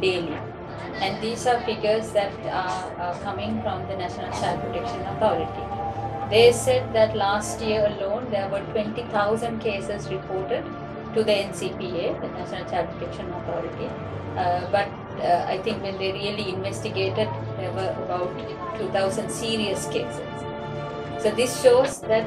daily. And these are figures that are coming from the National Child Protection Authority. They said that last year alone there were 20,000 cases reported to the NCPA, the National Child Protection Authority. But I think when they really investigated, there were about 2,000 serious cases. So this shows that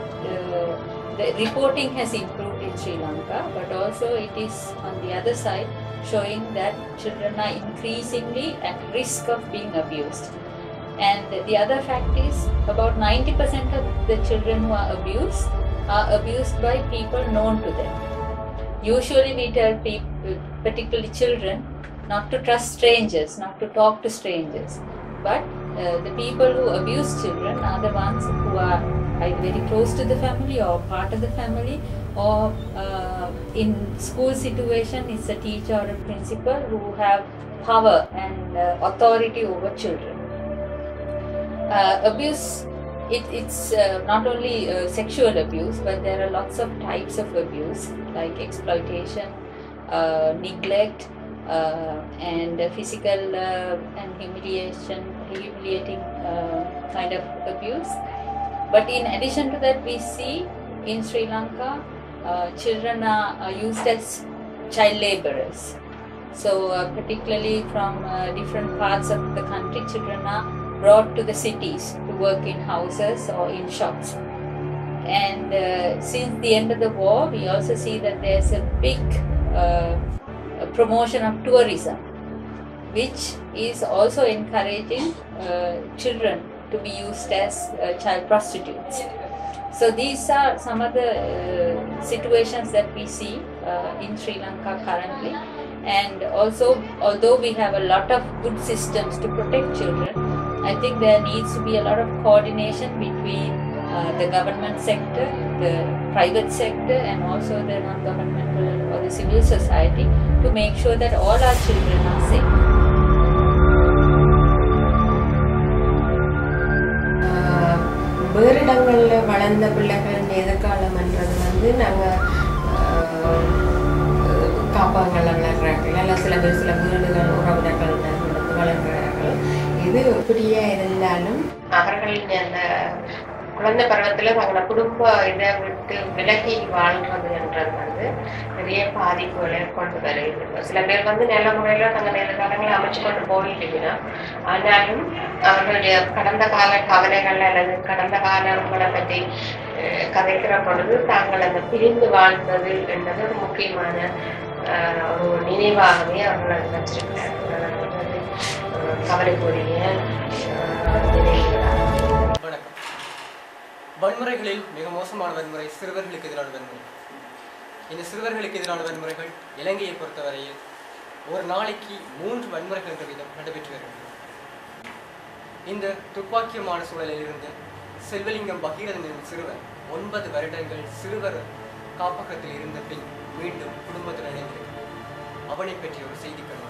the reporting has improved in Sri Lanka, but also it is on the other side showing that children are increasingly at risk of being abused. And the other fact is about 90% of the children who are abused by people known to them. Usually we tell people, particularly children, not to trust strangers, not to talk to strangers. But the people who abuse children are the ones who are either very close to the family or part of the family, or in school situation it's a teacher or a principal who have power and authority over children. Abuse, it's not only sexual abuse, but there are lots of types of abuse like exploitation, neglect, and physical and humiliating kind of abuse. But in addition to that, we see in Sri Lanka children are used as child laborers. So particularly from different parts of the country, children are brought to the cities to work in houses or in shops. And since the end of the war, we also see that there's a big promotion of tourism, which is also encouraging children to be used as child prostitutes. So these are some of the situations that we see in Sri Lanka currently. And also, although we have a lot of good systems to protect children, I think there needs to be a lot of coordination between the government sector, the private sector, and also the non-governmental or the civil society to make sure that all our children are safe. வேறிடங்களில் வளர்ந்த பிள்ளைகளின் எதிர்காலம்ன்றது வந்து நாங்கள் காப்பாங்கள் வளர்கிறார்கள், இல்லை சில பேர் சில வீடுகள் உறவினர்கள் வளர்கிறார்கள். இது எப்படியே இருந்தாலும் அவர்களின் அந்த குழந்தை பருவத்தில் அவங்களோட குடும்ப இதை விட்டு விலகி வாழ்றது என்றது வந்து நிறைய பாதிப்புகளை கொண்டு வருகிறது. சில பேர் வந்து நல்ல முறையில் தங்கள் எதிர்காலங்களை அமைச்சு கொண்டு போயிட்டீங்கன்னா, ஆனாலும் அவர்களுடைய கடந்த கால கவலைகள் அல்லது கடந்த காலங்களை பற்றி கதைக்கிற பொழுது தாங்கள் அந்த பிரிந்து வாழ்ந்தது என்பது ஒரு முக்கியமான ஒரு நினைவாகவே அவர்கள் அதை வச்சிருக்கிறார்கள். கவலைக்குரிய நினைவுகளாக. வன்முறைகளில் மிக மோசமான வன்முறை சிறுவர்களுக்கு எதிரான வன்முறை. இந்த சிறுவர்களுக்கு எதிரான வன்முறைகள் இலங்கையை பொறுத்தவரையில் ஒரு நாளைக்கு 3 வன்முறைகள் என்ற விதம் நடைபெற்று வருகிறது. இந்த துப்பாக்கியமான சூழலில் இருந்து செல்வலிங்கம் பகீரதன் என்ற சிறுவன் 9 வருடங்கள் சிறுவர் காப்பகத்தில் இருந்த பின் மீண்டும் குடும்பத்துடன் இணைந்திருக்கிறார். அவனை பற்றிய ஒரு செய்தி கண்ணு.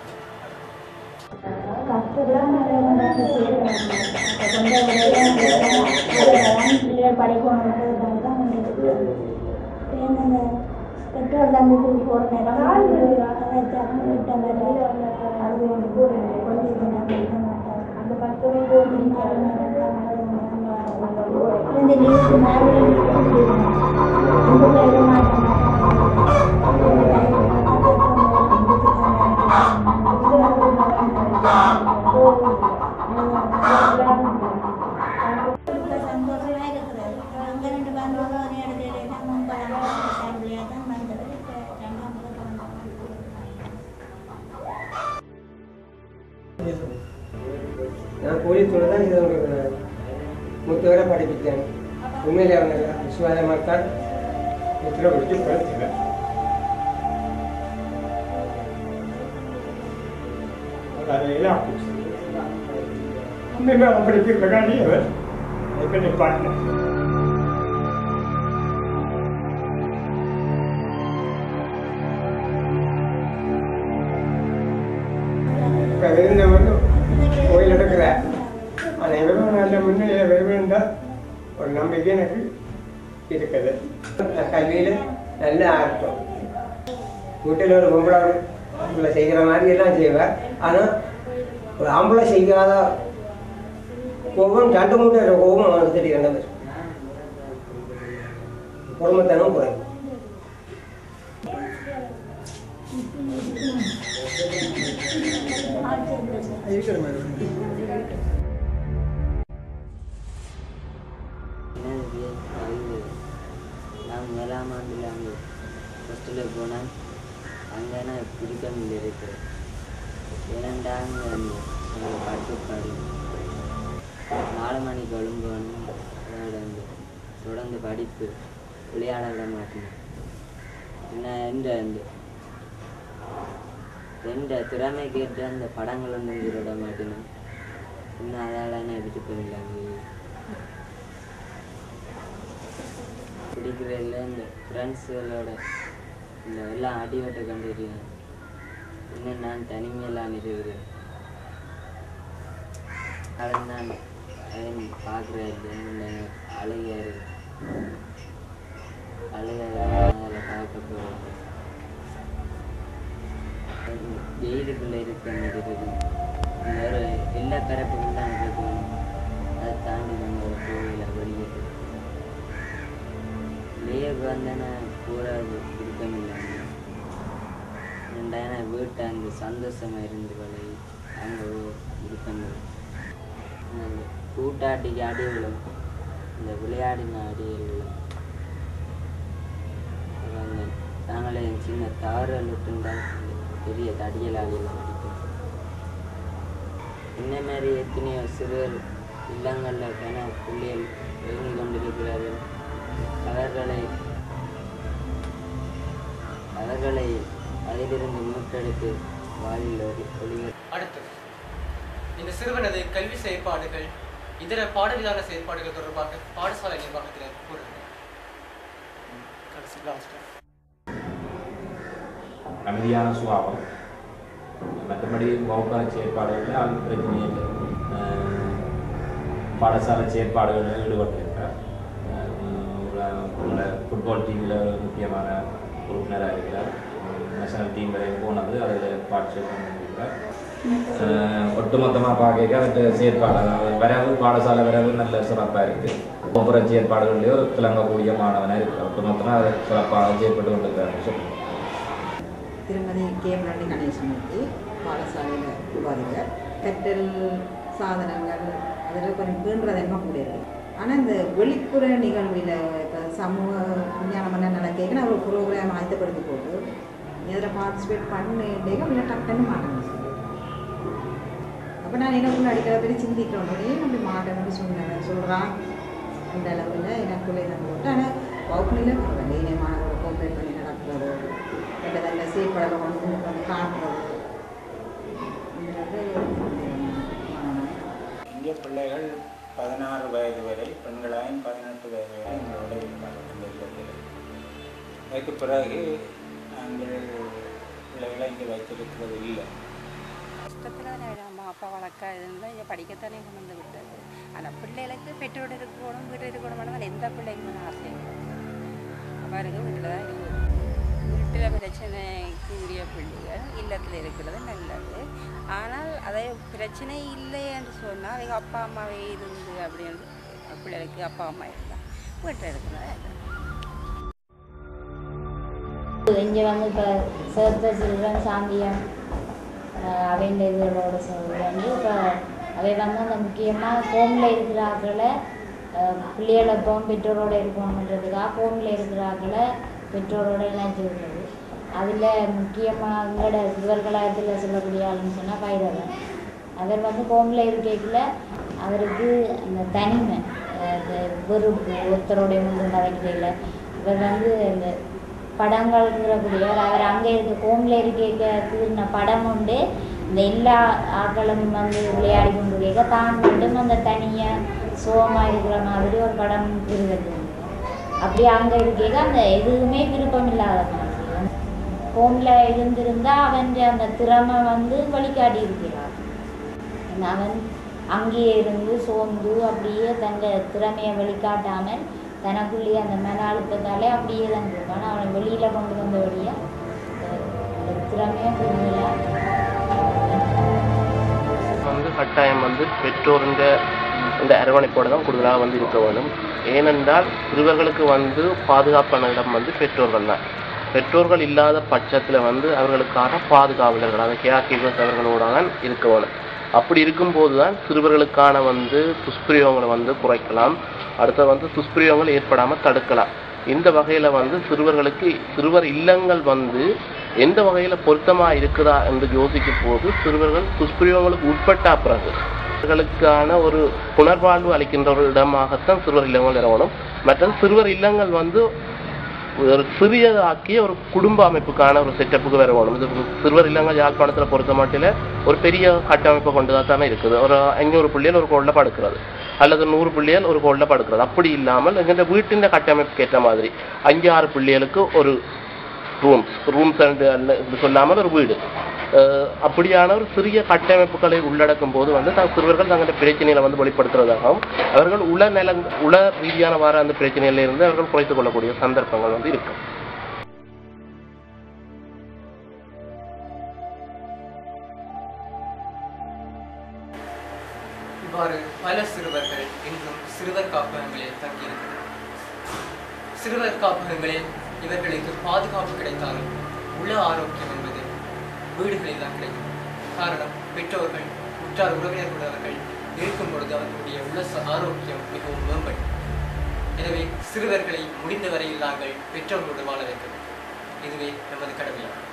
பெட்ரோல் தந்துட்டு போகிற நேரம் அந்த 10 சந்தோஷமாக இருக்கிறது. அங்கே 2 பந்தோம் நான் போலீஸோட தான் இதை மூத்தவரை படிப்பித்தேன். உண்மையிலே அவங்க விசுவாசமாக தான் எத்தனை பிடிச்சி படுத்தல. அதையெல்லாம் உண்மையுமே அவன் படிக்கிறதுக்காண்டி அவர் இப்போ நிற்பாங்க. இப்போ இருந்தவர்கள் கோயில் எடுக்கிற அனைவரும் நல்ல முன்னிலையில் வருவேன்தான் ஒரு நம்பிக்கை எனக்கு இருக்குது. கல்வியில் நல்ல ஆர்த்தம். வீட்டில் ஒரு பொம்பளை ஆம்பளை செய்கிற மாதிரி எல்லாம் செய்வேன். ஆனால் ஒரு ஆம்பளை செய்யாத கோபம் 2 கோபம் அவனுக்கு தெரியும். பொறுமைத்தனம் குறையும். நான் 7ஆம் ஆண்டில் அங்கே ஹாஸ்டலில் போனேன். அங்கே நான் பிடிக்கமில்லை இருக்கு. ஏனென்றாங்க அந்த பாட்டுப்பாடு 4 மணிக்கு ஒழுங்கணும். அதோட வந்து தொடர்ந்து படிப்பு விளையாட விட மாட்டேன். என்ன எந்த திறமை கேட்டு அந்த படங்கள் ஒன்றும் விட மாட்டேன். இன்னும் அதால் என்ன விருப்பமில்லை. பிடிக்கிறதில்ல இந்த ஃப்ரெண்ட்ஸுகளோட இந்த எல்லாம் அடிவட்டை கண்டுருக்கேன். இன்னும் நான் தனிமையெல்லாம் இருக்கிறேன். அதை நான் பார்க்குறேன். அழுகையாக அதில் பார்க்க போகிறேன். ஜெயிலுக்குள்ளே இருக்கிறது ஒரு எல்லா பிறப்புக்கும் தான் இருக்கணும். அதை தாண்டி நம்ம ஒரு கோவிலில் வெளியேற்று லீவுக்கு வந்தேன்னா போராது இருக்கமில்லைங்க. ரெண்டாயிரம் வீட்டை அந்த சந்தோஷமாக இருந்து கொலை அங்கே இருக்கணும். அந்த கூட்டாட்டிக்கு அடி விழும், இந்த விளையாடின அடியில் விழும். நாங்களே சின்ன தவறுகள் விட்டுண்டால் பெரிய தடியலாளியில் படிக்கும். இந்த மாதிரி எத்தனையோ சிறுவர் இல்லங்களில் பிள்ளைகள் இறங்கி கொண்டிருக்கிறார்கள். அவர்களை அதிலிருந்து மீட்டெடுத்து வாழ்வில் ஒளிவர். அடுத்தது இந்த சிறுவனது கல்வி செயற்பாடுகள் இதர பாடவிதான செயற்பாடுகள் தொடர்பாக பாடசாலை நிர்வாகத்தினர் கூறுகிறார். அமைதியான சுபாவம், மற்றபடி வகுப்பறை செயற்பாடுகளில் அவருக்கு பிரச்சனை இல்லை. பாடசாலை செயற்பாடுகளில் ஈடுபட்டிருக்கிறார். ஃபுட்பால் டீமில் முக்கியமான உறுப்பினராக இருக்கிறார். நேஷனல் டீம் வரை போனது அதில் பார்ட்டிசிபேட் பண்ணியிருக்கிறார். ஒட்டுமொத்தமாக பார்க்க அவற்றை செயற்பாடு வரவு பாடசாலை வரவு நல்ல சிறப்பாக இருக்குது. ஒவ்வொரு செயற்பாடுகள்லேயோ திளங்கக்கூடிய மாணவனாக இருக்கிறார். ஒட்டுமொத்தமாக அதை சிறப்பாக செயற்பட்டு கொண்டிருக்கிறார் சொல்லுங்கள். திருமதி கே முரளி கணேசமூர்த்தி பாடசாலையில் உபாதிகர். கற்றல் சாதனங்கள் அதில் கொஞ்சம் பீன்றதன்மை கூட இருக்குது. ஆனால் இந்த வெளிப்புற நிகழ்வில் இப்போ சமூக விஞ்ஞானம் நடக்க ஒரு ப்ரோக்ராம் ஆயத்தப்படுத்தி போட்டு இதில் பார்ட்டிசிபேட் பண்ணிட்டே இல்லை டக்குன்னு மாட்டேன்னு சொல்லி அப்போ நான் எனக்குள்ள அடிக்கிற பேர் சிந்திக்கிறோம். அப்படி மாட்டேன்னு சொன்னேன் சொல்கிறான். அந்த அளவில் எனக்குள்ளே இதை போட்டு ஆனால் வகுப்புலையில் பரவாயில்ல மாணவர்களை கோஆப்ரேட் பண்ணி நடக்கிறதோ நல்ல சேப்படலை கொண்டு காட்டுறது. இங்கே பிள்ளைகள் 16 வயது வரை, பெண்களாயும் 18 வயது வரை எங்களோட இருப்பாங்க இந்த இல்லத்தில். அதுக்கு பிறகு நாங்கள் பிள்ளைகளை இங்கே வைத்திருக்கிறது இல்லை. கஷ்டத்தில் அம்மா அப்பா வளர்க்க இதுன்னு இங்கே படிக்கத்தானே கொண்டு வந்து விட்டது. ஆனால் பிள்ளைகளுக்கு பெற்றோடு இருக்கணும், வீட்டில் இருக்கணும், எந்த பிள்ளைங்களும் ஆசை அவருக்கு வீட்டில் தான் இருக்குது. வீட்டில் பிரச்சனைக்கு உரிய பிள்ளைகள் இல்லத்தில் இருக்கிறது நல்லது. ஆனால் அதை பிரச்சனை இல்லை என்று சொன்னால் அவங்க அப்பா அம்மாவே இருந்து அப்படின்னு பிள்ளைகளுக்கு அப்பா அம்மா இருந்தால் வீட்டில் இருக்கிறது. இங்கே வந்து இப்போ சேர்த்த சில்ட்ரன் சாந்தியம் அவங்க இதோட வந்து இப்போ அவை வந்து அந்த முக்கியமாக ஹோமில் இருக்கிறார்களை பிள்ளைகளை இப்போ பெற்றோரோடு இருக்கணுன்றதுக்காக ஹோமில் இருக்கிறார்களை பெற்றோரோடு இணைச்சி விடுறது. அதில் முக்கியமாக எங்களோட சிறுவர்களாயத்தில் சொல்லக்கூடிய ஆளுன்னு சொன்னால் பைரவன். அவர் வந்து ஹோமில் இருக்கைக்குள்ள அவருக்கு அந்த தனிமை வெறுப்பு ஒருத்தரோடைய முன்பு நடக்கிறதில்லை. இவர் வந்து இந்த படங்கள்ங்கிறக்கூடியவர். அவர் அங்கே இருக்க ஹோமில் இருக்க படம் உண்டு. இந்த எல்லா ஆக்களும் வந்து விளையாடி கொண்டு கேட்க தான் மட்டும் அந்த தனியாக சோகமாக இருக்கிற மாதிரி ஒரு படம் இருக்கிறது. அப்படி அங்கே இருக்க அந்த எதுவுமே விருப்பம் இல்லாத மாதிரி ஹோமில் இருந்திருந்தால் அவன் அந்த திறமை வந்து வழிகாட்டி இருக்கிறார். அவன் அங்கேயே இருந்து சோர்ந்து அப்படியே தன் திறமையை வெளிக்காட்டாமல் தனக்குள்ளேயே அந்த மன அழுத்தத்தாலே அப்படியே தான் இருப்பான். அவனை வெளியில் கொண்டு வந்தபடியாக திறமையாக வந்து கட்டாயம் வந்து பெற்றோருங்க இந்த அரவணைப்போடு தான் கூடுதலாக வந்து இருக்க வேண்டும். ஏனென்றால் சிறுவர்களுக்கு வந்து பாதுகாப்பான இடம் வந்து பெற்றோர்கள் தான். பெற்றோர்கள் இல்லாத பட்சத்தில் வந்து அவர்களுக்கான பாதுகாவலர்கள் அந்த கேர்கீப்பர்ஸ் அவர்களோட தான் இருக்க வேணும். அப்படி இருக்கும்போது தான் சிறுவர்களுக்கான வந்து துஷ்பிரயோகங்களை வந்து குறைக்கலாம். அடுத்தது வந்து துஷ்பிரயோகங்கள் ஏற்படாமல் தடுக்கலாம். இந்த வகையில் வந்து சிறுவர் இல்லங்கள் வந்து எந்த வகையில் பொருத்தமாக இருக்குதா என்று யோசிக்கும் போது சிறுவர்கள் துஷ்பிரயோகங்களுக்கு உட்பட்ட பிறகு அவர்களுக்கான ஒரு புனர்வாழ்வு அளிக்கின்ற ஒரு இடமாகத்தான் சிறுவர் இல்லங்கள் இருக்கணும். மற்ற சிறுவர் இல்லங்கள் வந்து ஒரு சிறியதாக்கிய ஒரு குடும்ப அமைப்புக்கான ஒரு செட்டப்புக்கு வரணும். இது சிறுவர் இல்லங்கள் யாழ்ப்பாணத்தில் பொறுத்த மாட்டில் ஒரு பெரிய கட்டமைப்பை கொண்டுதான் தானே இருக்குது. ஒரு 500 பிள்ளைகள் ஒரு கோளில் படுக்கிறது அல்லது 100 பிள்ளைகள் ஒரு கோளில் படுக்கிறது. அப்படி இல்லாமல் எங்கிட்ட வீட்டின் கட்டமைப்புக்கு ஏற்ற மாதிரி 5-6 பிள்ளைகளுக்கு ஒரு ரூம்ஸ் சொல்லாமல் ஒரு வீடு, அப்படியான ஒரு சிறிய கட்டமைப்புகளை உள்ளடக்கும் போது வந்து சிறுவர்கள் தங்களுடைய பிரச்சனைகளை வந்து வெளிப்படுத்துறதாகவும் அவர்கள் உள ரீதியான வார அந்த பிரச்சனையில இருந்து அவர்கள் குறைத்துக் கொள்ளக்கூடிய சந்தர்ப்பங்கள் வந்து இருக்கு. இவ்வாறு பல சிறுவர்கள் இன்றும் சிறுவர் காப்பகங்களில் தங்கியிருக்கிறார். சிறுவர் காப்பகங்களில் இவர்களுக்கு பாதுகாப்பு கிடைத்தாலும் உள ஆரோக்கியம் என்பது வீடுகளில் தான் கிடைக்கும். காரணம், பெற்றோர்கள் உற்றார் உறவினர்கள் இருக்கும் பொழுது அவர்களுடைய உள ஆரோக்கியம் மிகவும் மேம்படும். எனவே சிறுவர்களை முடிந்த வரையில் நாங்கள் பெற்றோர்களோடு வாழ வேண்டும். இதுவே நமது கடமையாகும்.